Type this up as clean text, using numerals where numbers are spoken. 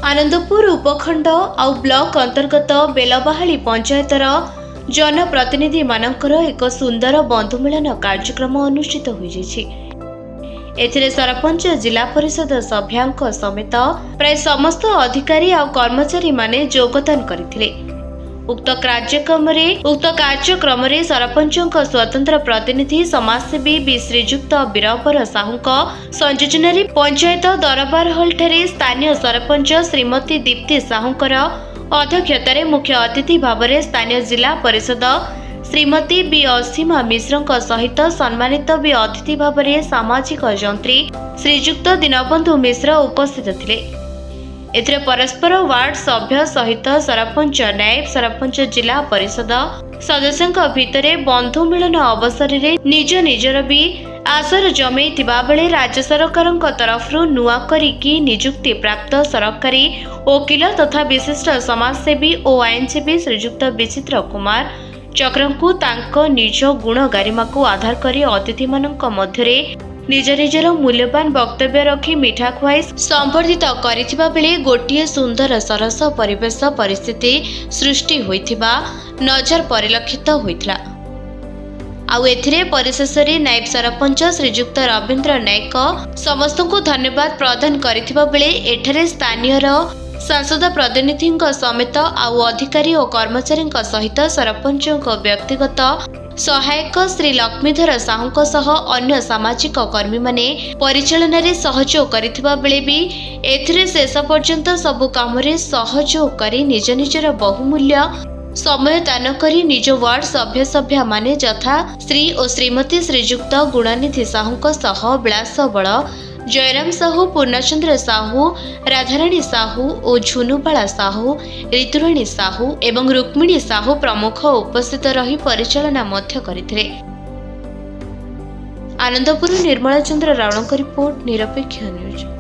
आनंदपुर उपखंड आउ ब्लॉक अंतर्गत बेलबाहाली पंचायतर जनप्रतिनिधि मानकर एक सुंदर बंधुमिलन कार्यक्रम अनुष्ठित होइछि। एथिरे सरपंच जिला परिषद सभ्यांक समेत प्राय समस्त अधिकारी आउ कर्मचारी माने योगदान करथिले। उक्त कार्यक्रम रे सरपंचक स्वतंत्र प्रतिनिधि समाजसेवी बी श्रीजुक्त वीरबर साहूक संयोजन पंचायत दरबार हॉल ठारे स्थानीय सरपंच श्रीमती दीप्ति साहूकर अध्यक्षतार मुख्य अतिथि भाव में स्थानीय जिला परिषद श्रीमती बी असीमा मिश्रक सहित सम्मानित बी अतिथि भाव में सामाजिक जंत्री श्रीजुक्त दीनबंधु मिश्र उपस्थित थिले। एथिरे परस्पर वार्ड सभ्य सहित सरपंच नायब सरपंच जिला परिषद सदस्यों भितरे बंधु मिलन अवसर में निज निजर भी आसर जमे बेले राज्य सरकार तरफ नुआ करी निजुक्ति प्राप्त सरकारी वकिल तथा विशिष्ट समाजसेवी और आईनसेवी श्रीजुक्त विचित्र कुमार चक्रंकु तांको निज गुण गारिमा को आधार करी अतिथि मानक मध्यरे निज निजर मूल्यवान वक्तव्य रखी मिठा खुआई संवर्धित करिथिबा बेले गोटिए सुंदर सरस परिवेश परिस्थिति सृष्टि होइथिबा नजर परिलक्षित होइथिला। आउ एथिरे परिशेष नायब सरपंच श्रीजुक्त रवींद्र नायक समस्त को धन्यवाद प्रदान करिथिबा बेले एठारे स्थानीय सांसद प्रतिनिधि समेत आउ अधिकारी और कर्मचारी सहित सरपंच व्यक्तिगत सहायक श्री लक्ष्मीधर साहू सह अन्य सामाजिक कर्मी माने परिचालन में सहयोग करिथिबा बेले भी एथिरे शेष पर्यंत सबु काम रे सहयोग करी निज निजर बहुमूल्य समय दान करी निज वार्ड सभ्य सभ्या माने यथा श्री और श्रीमती श्रीजुक्त गुणनिधि साहू सह विलास बल जयराम साहू पूर्णचंद्र साहू राधाराणी साहू और झुनुबाला साहू ऋतुराणी साहू एवं रुक्मिणी साहू प्रमुख उपस्थित रही परिचालना मध्य करथिले। आनंदपुर निर्मला चंद्र रावणक रिपोर्ट निरपेक्ष न्यूज।